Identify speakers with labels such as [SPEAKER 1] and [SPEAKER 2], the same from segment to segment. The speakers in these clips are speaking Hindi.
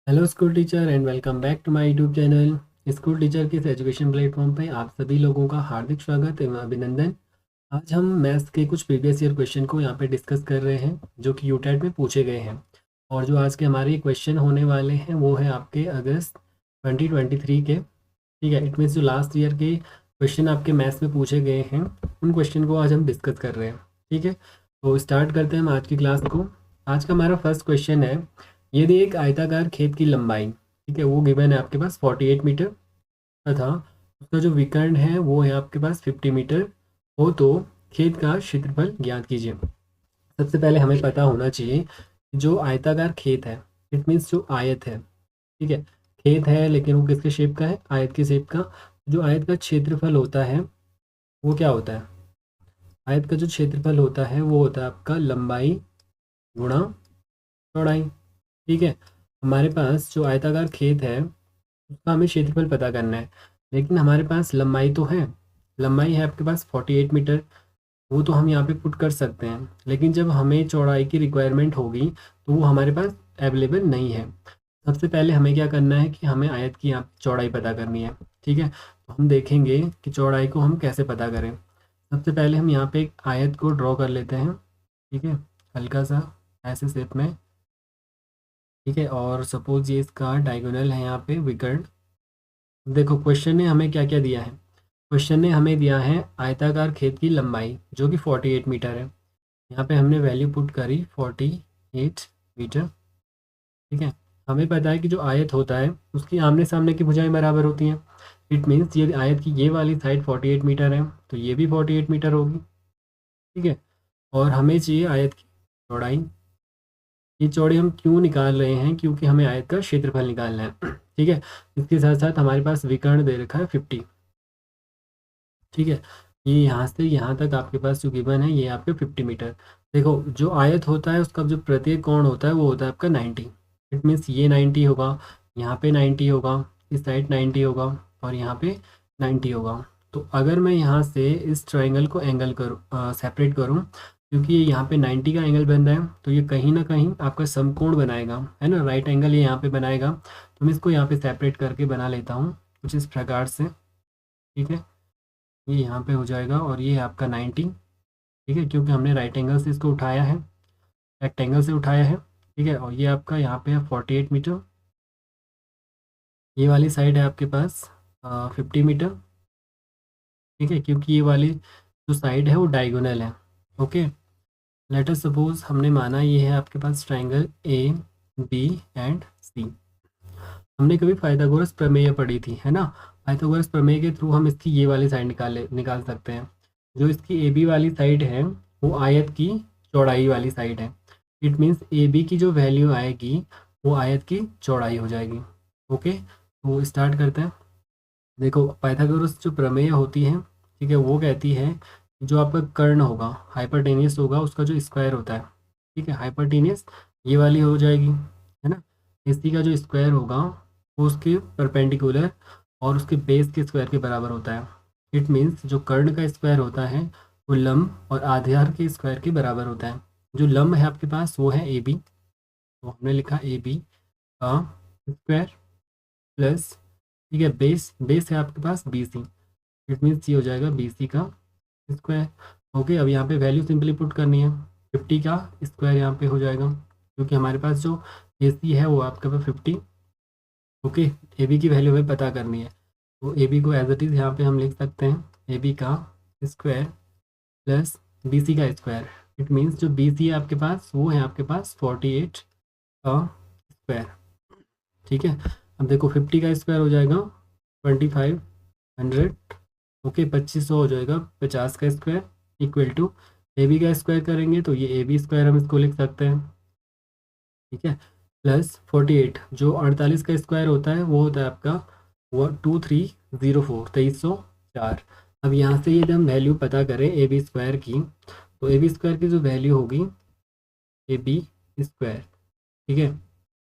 [SPEAKER 1] Hello school teacher and welcome back to my YouTube channel. School teacher के इस एजुकेशन प्लेटफॉर्म पे आप सभी लोगों का हार्दिक स्वागत एवं अभिनंदन। आज हम मैथ्स के कुछ प्रीवियस ईयर क्वेश्चन को यहाँ पे डिस्कस कर रहे हैं जो कि यूटेट में पूछे गए हैं। और जो आज के हमारे क्वेश्चन होने वाले हैं वो है आपके अगस्त 2023 के। ठीक है, इट मीन्स जो लास्ट ईयर के क्वेश्चन आपके मैथ्स में पूछे गए हैं उन क्वेश्चन को आज हम डिस्कस कर रहे हैं। ठीक है, तो स्टार्ट करते हैं हम आज की क्लास को। आज का हमारा फर्स्ट क्वेश्चन है, यदि एक आयताकार खेत की लंबाई, ठीक है, वो गिवन है आपके पास 48 मीटर तथा उसका जो विकर्ण है वो है आपके पास 50 मीटर हो तो खेत का क्षेत्रफल ज्ञात कीजिए। सबसे पहले हमें पता होना चाहिए कि जो आयताकार खेत है, इट मीन्स जो आयत है, ठीक है, खेत है लेकिन वो किसके शेप का है, आयत के शेप का। जो आयत का क्षेत्रफल होता है वो क्या होता है, आयत का जो क्षेत्रफल होता है वो होता है आपका लंबाई गुणा चौड़ाई। ठीक है, हमारे पास जो आयताकार खेत है उसका हमें क्षेत्रफल पता करना है, लेकिन हमारे पास लंबाई तो है, लंबाई है आपके पास 48 मीटर। वो तो हम यहाँ पे पुट कर सकते हैं, लेकिन जब हमें चौड़ाई की रिक्वायरमेंट होगी तो वो हमारे पास अवेलेबल नहीं है। सबसे पहले हमें क्या करना है कि हमें आयत की यहाँ चौड़ाई पता करनी है। ठीक है, तो हम देखेंगे कि चौड़ाई को हम कैसे पता करें। सबसे पहले हम यहाँ पे एक आयत को ड्रॉ कर लेते हैं। ठीक है, हल्का सा ऐसे शेप में। ठीक है, और सपोज ये इसका डायगोनल है यहाँ पे विकर्ण। देखो क्वेश्चन ने हमें क्या क्या दिया है, क्वेश्चन ने हमें दिया है आयताकार खेत की लंबाई जो कि 48 मीटर है। यहाँ पे हमने वैल्यू पुट करी 48 मीटर। ठीक है, हमें पता है कि जो आयत होता है उसकी आमने सामने की भुजाएं बराबर होती हैं। इट मीन्स ये आयत की ये वाली साइड 48 मीटर है तो ये भी 48 मीटर होगी। ठीक है, और हमें चाहिए आयत की चौड़ाई। ये चौड़ाई हम क्यों निकाल रहे हैं, क्योंकि हमें आयत का क्षेत्रफल निकालना है। ठीक है, इसके साथ साथ हमारे पास विकर्ण दे रखा है 50। ठीक है, ये यहाँ से यहाँ तक आपके पास जो गिवन है ये आपके 50 मीटर। देखो जो आयत होता है उसका जो प्रत्येक कोण होता है वो होता है आपका 90। इट मीन्स ये 90 होगा, यहाँ पे 90 होगा, इस साइड 90 होगा और यहाँ पे 90 होगा। तो अगर मैं यहाँ से इस ट्राइंगल को एंगल करूँ, सेपरेट करूँ, क्योंकि ये यहाँ पे 90 का एंगल बन रहा है तो ये कहीं ना कहीं आपका समकोण बनाएगा, है ना, राइट एंगल ये यहाँ पे बनाएगा। तो मैं इसको यहाँ पे सेपरेट करके बना लेता हूँ कुछ इस प्रकार से। ठीक है, ये यहाँ पे हो जाएगा और ये है आपका 90। ठीक है, क्योंकि हमने राइट एंगल से इसको उठाया है, रेक्टेंगल से उठाया है। ठीक है, और ये आपका यहाँ पे है 48 मीटर। ये वाली साइड है आपके पास 50 मीटर। ठीक है, क्योंकि ये वाली जो साइड है वो डायगोनल है। ओके, लेट अस सपोज हमने माना ये है आपके पास ट्राइंगल ए बी एंड सी। हमने कभी पाइथागोरस प्रमेय पढ़ी थी, है ना। पाइथागोरस प्रमेय के थ्रू हम इसकी ये वाली साइड निकाल सकते हैं। जो इसकी ए बी वाली साइड है वो आयत की चौड़ाई वाली साइड है। इट मीन्स ए बी की जो वैल्यू आएगी वो आयत की चौड़ाई हो जाएगी। ओके, तो स्टार्ट करते हैं। देखो पाइथागोरस जो प्रमेय होती है, ठीक है, वो कहती है कि जो आपका कर्ण होगा, हाइपरटेनियस होगा, उसका जो स्क्वायर होता है, ठीक है, हाइपरटेनियस ये वाली हो जाएगी, है ना। इसी का जो स्क्वायर होगा वो उसके परपेंडिकुलर और उसके बेस के स्क्वायर के बराबर होता है। इट मीन्स जो कर्ण का स्क्वायर होता है वो लंब और आधार के स्क्वायर के बराबर होता है। जो लंब है आपके पास वो है ए बी, तो हमने लिखा ए बी का स्क्वायर प्लस, ठीक है, बेस बेस है आपके पास बी सी। इट मीन्स ये हो जाएगा बी सी का स्क्वायर। ओके, अब यहाँ पे वैल्यू सिंपली पुट करनी है, 50 का स्क्वायर यहाँ पे हो जाएगा क्योंकि हमारे पास जो ए सी है वो आपके पास 50। ओके, ए बी की वैल्यू हमें पता करनी है, तो ए बी को एज इट इज़ यहाँ पे हम लिख सकते हैं ए बी का स्क्वायर प्लस बी सी का स्क्वायर। इट मीन्स जो बी सी है आपके पास वो है आपके पास 48 का स्क्वायर। ठीक है, अब देखो 50 का स्क्वायर हो जाएगा 2500। ओके, 2500 हो जाएगा 50 का square equal to A B का स्क्वायर करेंगे तो ये ए बी स्क्वायर हम इसको लिख सकते हैं। ठीक है, प्लस 48 जो 48 का स्क्वायर होता है वो होता है आपका वो 2304 2304। अब यहाँ से यदि हम वैल्यू पता करें ए बी स्क्वायर की, तो ए बी स्क्वायर की जो वैल्यू होगी ए बी स्क्वायर, ठीक है,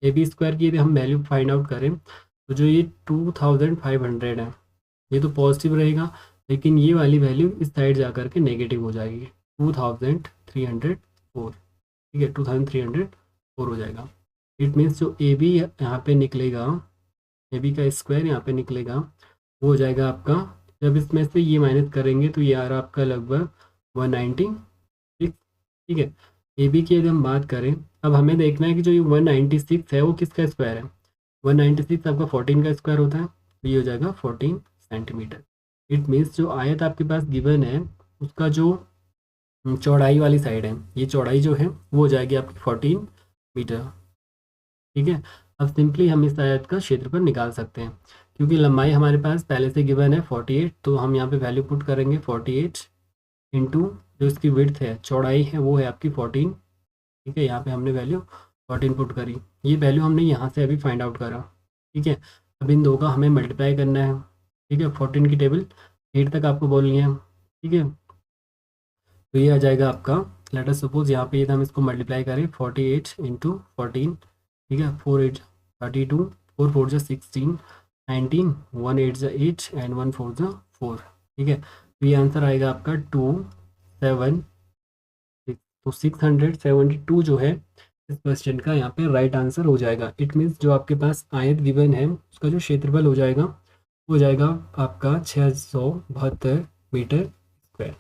[SPEAKER 1] ए बी स्क्वायर की यदि हम वैल्यू फाइंड आउट करें तो जो ये 2500 है ये तो पॉजिटिव रहेगा, लेकिन ये वाली वैल्यू इस साइड जा कर के नेगेटिव हो जाएगी 2304। ठीक है, 2304 हो जाएगा। इट मीन्स जो ए बी यहाँ पे निकलेगा, ए बी का स्क्वायर यहाँ पे निकलेगा, वो हो जाएगा आपका, जब इसमें से ये माइनस करेंगे तो ये आ रहा आपका लगभग 196। ठीक है, ए बी की यदि हम बात करें, अब हमें देखना है कि जो ये 196 है वो किसका स्क्वायर है। 196 आपका 14 का स्क्वायर होता है, तो ये हो जाएगा 14 सेंटीमीटर। इट मीन्स जो आयत आपके पास गिवन है उसका जो चौड़ाई वाली साइड है, ये चौड़ाई जो है वो हो जाएगी आपकी 14 मीटर। ठीक है, अब सिंपली हम इस आयत का क्षेत्रफल निकाल सकते हैं, क्योंकि लंबाई हमारे पास पहले से गिवन है 48, तो हम यहाँ पे वैल्यू पुट करेंगे 48 इंटू जो इसकी विड्थ है, चौड़ाई है वो है आपकी 14। ठीक है, यहाँ पे हमने वैल्यू 14 पुट करी, ये वैल्यू हमने यहाँ से अभी फाइंड आउट करा। ठीक है, अब इन दो का हमें मल्टीप्लाई करना है। ठीक है, 14 की टेबल 8 तक आपको बोलनी है। ठीक है, तो ये आ जाएगा आपका, लेट अस सपोज यहाँ पे ये हम इसको मल्टीप्लाई करें 48 इंटू 14। ठीक है, 4 8 32, 4 4 जा 16, 19, 1 8 जा 8 एंड 1 4 जा 4। ठीक है, तो ये आंसर आएगा आपका 276। तो 672 जो है इस क्वेश्चन का यहाँ पे राइट आंसर हो जाएगा। इट मीन्स जो आपके पास आयत गिवन है उसका जो क्षेत्रफल हो जाएगा वो जाएगा आपका 672 मीटर स्क्वायर।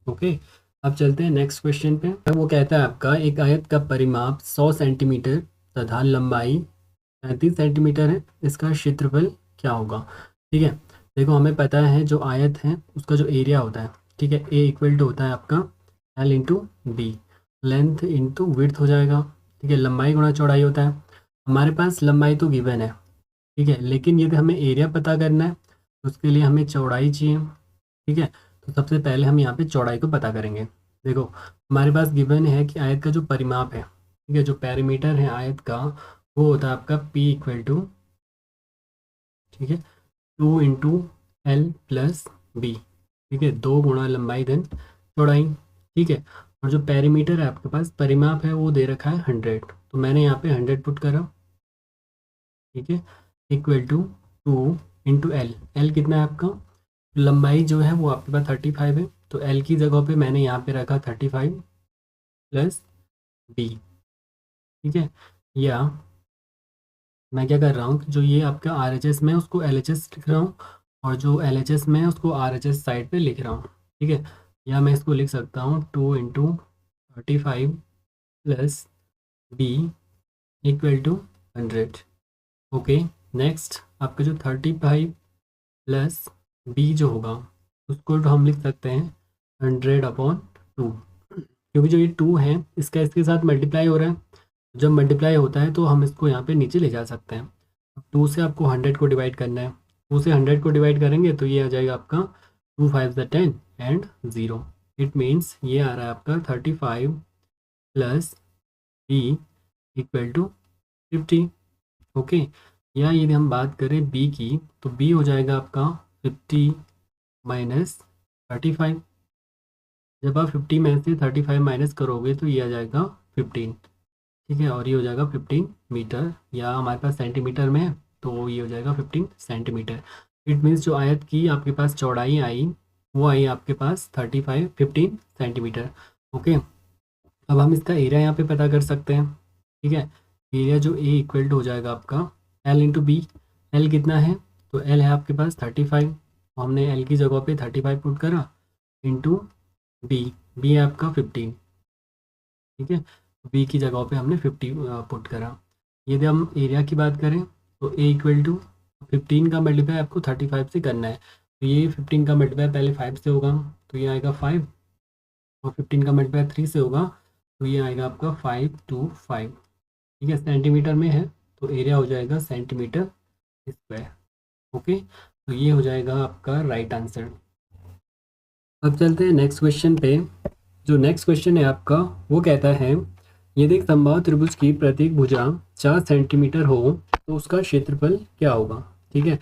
[SPEAKER 1] ओके, अब चलते हैं नेक्स्ट क्वेश्चन पे। अब वो कहता है आपका एक आयत का परिमाप 100 सेंटीमीटर तथा लंबाई 35 सेंटीमीटर है, इसका क्षेत्रफल क्या होगा। ठीक है, देखो हमें पता है जो आयत है उसका जो एरिया होता है, ठीक है, ए इक्वल टू होता है आपका L into B, length into width हो जाएगा। ठीक है, लंबाई गुणा चौड़ाई होता है। हमारे पास लंबाई तो गिवन है, ठीक है, लेकिन यदि हमें एरिया पता करना है तो उसके लिए हमें चौड़ाई चाहिए। ठीक है, तो सबसे पहले हम यहाँ पे चौड़ाई को पता करेंगे। देखो हमारे पास गिवन है कि आयत का जो परिमाप है, ठीक है, जो पेरीमीटर है आयत का, वो होता है आपका पी इक्वल टू, ठीक है, 2 इंटू एल प्लस बी। ठीक है, 2 गुणा लंबाई धन चौड़ाई। ठीक है, और जो पेरीमीटर है आपके पास, परिमाप है वो दे रखा है 100, तो मैंने यहाँ पे 100 पुट करा। ठीक है, equal to 2 into L, L कितना है आपका, लंबाई जो है वो आपके पास 35 है, तो एल की जगह पे मैंने यहाँ पे रखा 35 प्लस बी। ठीक है, या मैं क्या कर रहा हूँ कि जो ये आपका आर एच एस में उसको एल एच एस लिख रहा हूँ, और जो एल एच एस में है उसको आर एच एस साइड पे लिख रहा हूँ। ठीक है, या मैं इसको लिख सकता हूँ 2 into 35 plus B equal to 100। Okay, next आपका जो 35 प्लस बी जो होगा उसको तो हम लिख सकते हैं 100/2, क्योंकि जो ये 2 है इसका इसके साथ मल्टीप्लाई हो रहा है, जब मल्टीप्लाई होता है तो हम इसको यहाँ पे नीचे ले जा सकते हैं। 2 से आपको 100 को डिवाइड करना है, 2 से 100 को डिवाइड करेंगे तो ये आ जाएगा आपका 2 5 10 एंड 0। इट मीन्स ये आ रहा है आपका 35 plus B equal to 50। Okay, या यदि हम बात करें बी की, तो बी हो जाएगा आपका 50 माइनस 35। जब आप 50 में से 35 माइनस करोगे तो ये आ जाएगा 15। ठीक है, और ये हो जाएगा 15 मीटर, या हमारे पास सेंटीमीटर में है तो ये हो जाएगा 15 सेंटीमीटर। इट मीन्स जो आयत की आपके पास चौड़ाई आई वो आई आपके पास 15 सेंटीमीटर। ओके, अब हम इसका एरिया यहाँ पे पता कर सकते हैं। ठीक है, एरिया जो ए इक्वल टू हो जाएगा आपका एल इंटू बी। एल कितना है, तो एल है आपके पास 35, हमने एल की जगह पे 35 पुट करा, इंटू बी, बी है आपका 15। ठीक है, बी की जगह पे हमने 50 पुट करा। यदि हम एरिया की बात करें तो ए इक्वल टू 15 का मल्टीप्लाई आपको 35 से करना है, तो ये 15 का मल्टीप्लाई पहले 5 से होगा तो ये आएगा 5, और 15 का मल्टीप्लाई 3 से होगा तो ये आएगा आपका 525। ठीक है, सेंटीमीटर में है तो एरिया हो जाएगा सेंटीमीटर स्क्वायर। ओके, तो ये हो जाएगा आपका राइट आंसर। अब चलते हैं नेक्स्ट क्वेश्चन पे। जो नेक्स्ट क्वेश्चन है आपका वो कहता है यदि एक समबाहु त्रिभुज की प्रत्येक भुजा 4 सेंटीमीटर हो तो उसका क्षेत्रफल क्या होगा। ठीक है,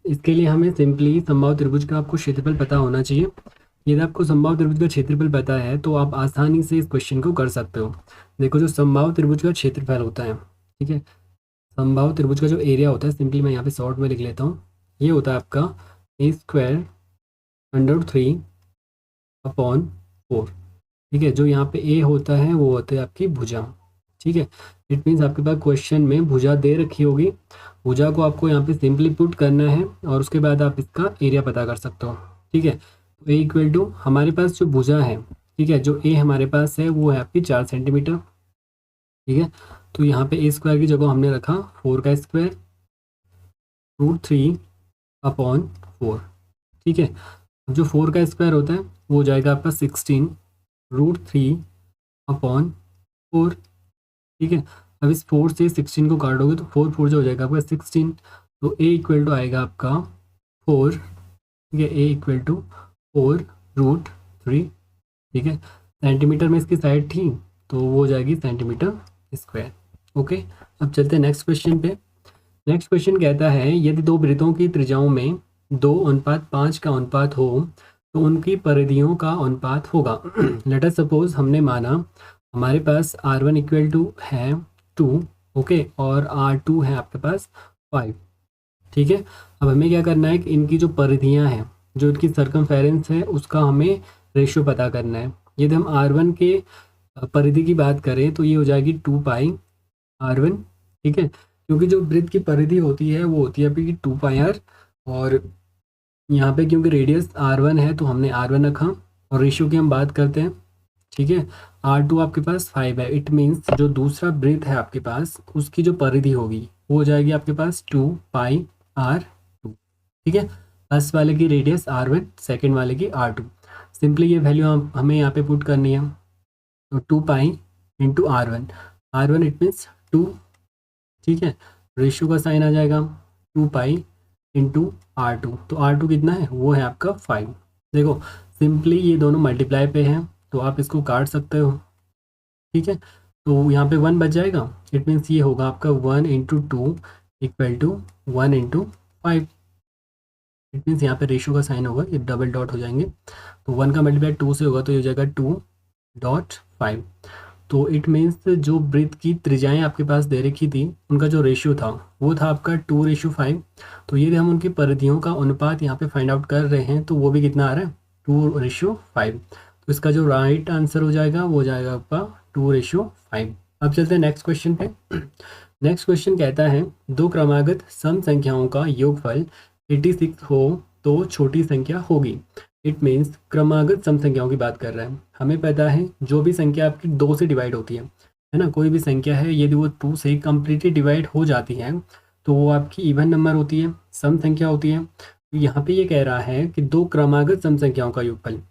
[SPEAKER 1] इसके लिए हमें सिंपली समबाहु त्रिभुज का आपको क्षेत्रफल पता होना चाहिए। यदि आपको समबाहु त्रिभुज का क्षेत्रफल पता है तो आप आसानी से इस क्वेश्चन को कर सकते हो। देखो जो समबाहु त्रिभुज का क्षेत्रफल होता है, ठीक है, समबाहु त्रिभुज का जो एरिया होता है, सिंपली मैं यहाँ पे शॉर्ट में लिख लेता हूँ, ये होता है आपका a² √3/4। ठीक है, जो यहाँ पे ए होता है वो होता है आपकी भुजा। ठीक है, इट मीन्स आपके पास क्वेश्चन में भुजा दे रखी होगी, भुजा को आपको यहाँ पे सिंपली पुट करना है और उसके बाद आप इसका एरिया पता कर सकते हो। ठीक है, तो ए इक्वल टू हमारे पास जो भुजा है, ठीक है, जो ए हमारे पास है वो है आपकी 4 सेंटीमीटर। ठीक है, तो यहाँ पे ए स्क्वायर की जगह हमने रखा 4 का स्क्वायर √3/4। ठीक है, जो 4 का स्क्वायर होता है वो हो जाएगा आपका 16 √3/4। ठीक है, अब इस 4 से 16 को काटोगे तो 4 4 जो हो जाएगा आपका 16। तो ए इक्वल टू आएगा आपका 4। ठीक है, ए इक्वल टू 4√3। ठीक है, सेंटीमीटर में इसकी साइड थी तो वो हो जाएगी सेंटीमीटर स्क्वायर। ओके, अब चलते हैं नेक्स्ट क्वेश्चन पे। नेक्स्ट क्वेश्चन कहता है यदि दो वृत्तों की त्रिज्याओं में 2:5 का अनुपात हो तो उनकी परिधियों का अनुपात होगा। लेट अस सपोज हमने माना हमारे पास R1 इक्वल टू है 2, ओके, और R2 है आपके पास 5। ठीक है, अब हमें क्या करना है कि इनकी जो परिधियां हैं, जो इनकी सर्कमफेरेंस है, उसका हमें रेशियो पता करना है। यदि हम R1 के परिधि की बात करें तो ये हो जाएगी 2πr1। ठीक है, क्योंकि जो वृत्त की परिधि होती है वो होती है आपकी 2πr, और यहाँ पे क्योंकि रेडियस R1 है तो हमने R1 रखा, और रेशियो की हम बात करते हैं। ठीक है, R2 आपके पास 5 है, इट मीन्स जो दूसरा वृत्त है आपके पास उसकी जो परिधि होगी वो हो जाएगी आपके पास 2πr2। ठीक है, फर्स्ट वाले की रेडियस R1, सेकेंड वाले की R2। सिंपली ये वैल्यू हमें यहाँ पे पुट करनी है, तो 2π × R1 इट मीन्स 2। ठीक है, रेशियो का साइन आ जाएगा 2π × R2, तो R2 कितना है वो है आपका 5। देखो सिंपली ये दोनों मल्टीप्लाई पे हैं तो आप इसको काट सकते हो। ठीक है, तो यहाँ पे 1 बच जाएगा, इट मीन्स ये होगा आपका 1 × 2 इक्वल टू 1 × 5। इट मीन्स यहाँ पे रेशियो का साइन होगा, ये डबल डॉट हो जाएंगे, तो 1 का मल्टीप्लाई 2 से होगा तो ये हो जाएगा 2.5। तो इट मीन्स जो वृत्त की त्रिज्याएं आपके पास दे रखी थी उनका जो रेशियो था वो था आपका 2:5। तो यदि हम उनकी परिधियों का अनुपात यहाँ पे फाइंड आउट कर रहे हैं तो वो भी कितना आ रहा है 2:5। तो इसका जो राइट आंसर हो जाएगा वो हो जाएगा आपका 2:5। अब चलते हैं नेक्स्ट क्वेश्चन पे। नेक्स्ट क्वेश्चन कहता है दो क्रमागत सम संख्याओं का योगफल 86 हो तो छोटी संख्या होगी। इट मीन्स क्रमागत सम संख्याओं की बात कर रहा है। हमें पता है जो भी संख्या आपकी 2 से डिवाइड होती है ना, कोई भी संख्या है यदि वो 2 से कम्प्लीटली डिवाइड हो जाती है तो वो आपकी इवन नंबर होती है, सम संख्या होती है। तो यहाँ पे ये कह रहा है कि दो क्रमागत सम संख्याओं का योगफल।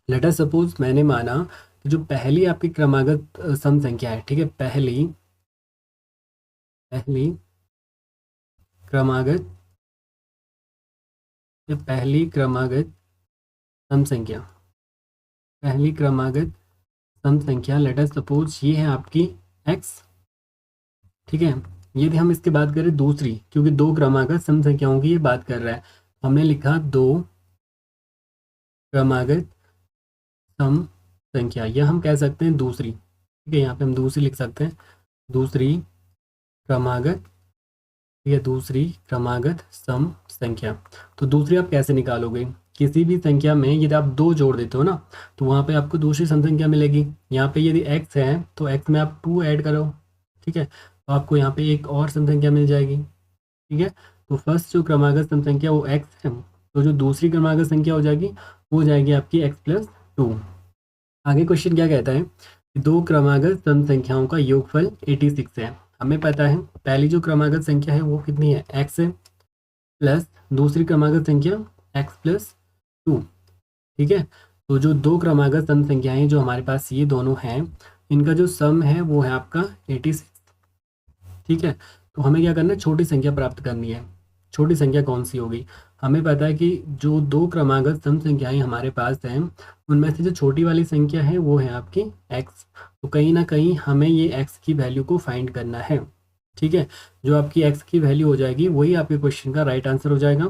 [SPEAKER 1] लेट अस सपोज मैंने माना कि जो पहली आपकी क्रमागत सम संख्या है, ठीक है, पहली क्रमागत सम संख्या, पहली क्रमागत सम संख्या लेट अस सपोज ये है आपकी x। ठीक है, यदि हम इसकी बात करें दूसरी, क्योंकि दो क्रमागत सम संख्याओं की ये बात कर रहा है, हमने लिखा दो क्रमागत सम संख्या, या हम कह सकते हैं दूसरी। ठीक है, यहाँ पे हम दूसरी लिख सकते हैं, दूसरी क्रमागत, ठीक है, दूसरी क्रमागत सम संख्या। तो दूसरी आप कैसे निकालोगे, किसी भी संख्या में यदि आप 2 जोड़ देते हो ना तो वहाँ पे आपको दूसरी सम संख्या मिलेगी। यहाँ पे यदि x है तो x में आप 2 ऐड करो, ठीक है, तो आपको यहाँ पे एक और सम संख्या मिल जाएगी। ठीक है, तो फर्स्ट जो क्रमागत सम संख्या वो x है, तो जो दूसरी क्रमागत संख्या हो जाएगी वो हो जाएगी आपकी x+2। आगे क्वेश्चन क्या कहता है कि दो क्रमागत सम संख्याओं का योगफल 86 है। हमें पता है पहली जो क्रमागत संख्या है वो कितनी है x है, प्लस दूसरी क्रमागत संख्या x+2। ठीक है, तो जो दो क्रमागत सम संख्याएं जो हमारे पास ये दोनों हैं इनका जो सम है वो है आपका 86। ठीक है, तो हमें क्या करना है, छोटी संख्या प्राप्त करनी है। छोटी संख्या कौन सी होगी, हमें पता है कि जो दो क्रमागत सम संख्याएं हमारे पास हैं उनमें से जो छोटी वाली संख्या है वो है आपकी x। तो कहीं ना कहीं हमें ये x की वैल्यू को फाइंड करना है। ठीक है, जो आपकी x की वैल्यू हो जाएगी वही आपके क्वेश्चन का राइट आंसर हो जाएगा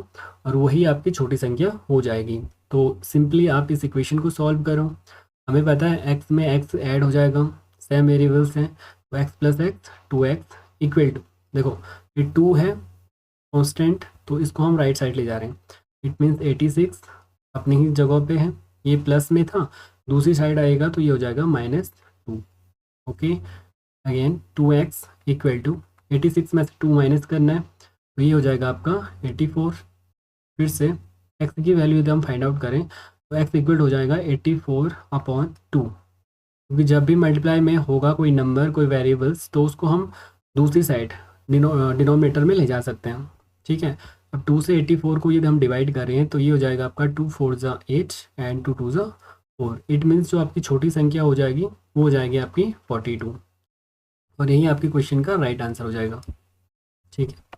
[SPEAKER 1] और वही आपकी छोटी संख्या हो जाएगी। तो सिंपली आप इस इक्वेशन को सॉल्व करो। हमें पता है x में x ऐड हो जाएगा, सेम वेरिएबल्स हैं, तो x+x 2x इक्वल टू, देखो ये 2 है कांस्टेंट तो इसको हम राइट साइड ले जा रहे हैं, इट मीन्स 86 अपनी ही जगह पे है, ये प्लस में था, दूसरी साइड आएगा तो ये हो जाएगा -2। Okay, again 2x equal to 86 में से 2 माइनस करना है, तो ये हो जाएगा आपका 84। फिर से x की वैल्यू यदि हम फाइंड आउट करें तो x इक्वल हो जाएगा 84/2, क्योंकि जब भी मल्टीप्लाई में होगा कोई नंबर, कोई वेरिएबल्स, तो उसको हम दूसरी साइड डिनोमिनेटर में ले जा सकते हैं। ठीक है, अब 2 से 84 को यदि हम डिवाइड कर रहे हैं तो ये हो जाएगा आपका 2 4 ज़ा 8 एंड 2 2 ज़ा 4। इट मीन्स जो आपकी छोटी संख्या हो जाएगी वो हो जाएगी आपकी 42, और यही आपके क्वेश्चन का राइट आंसर हो जाएगा। ठीक है।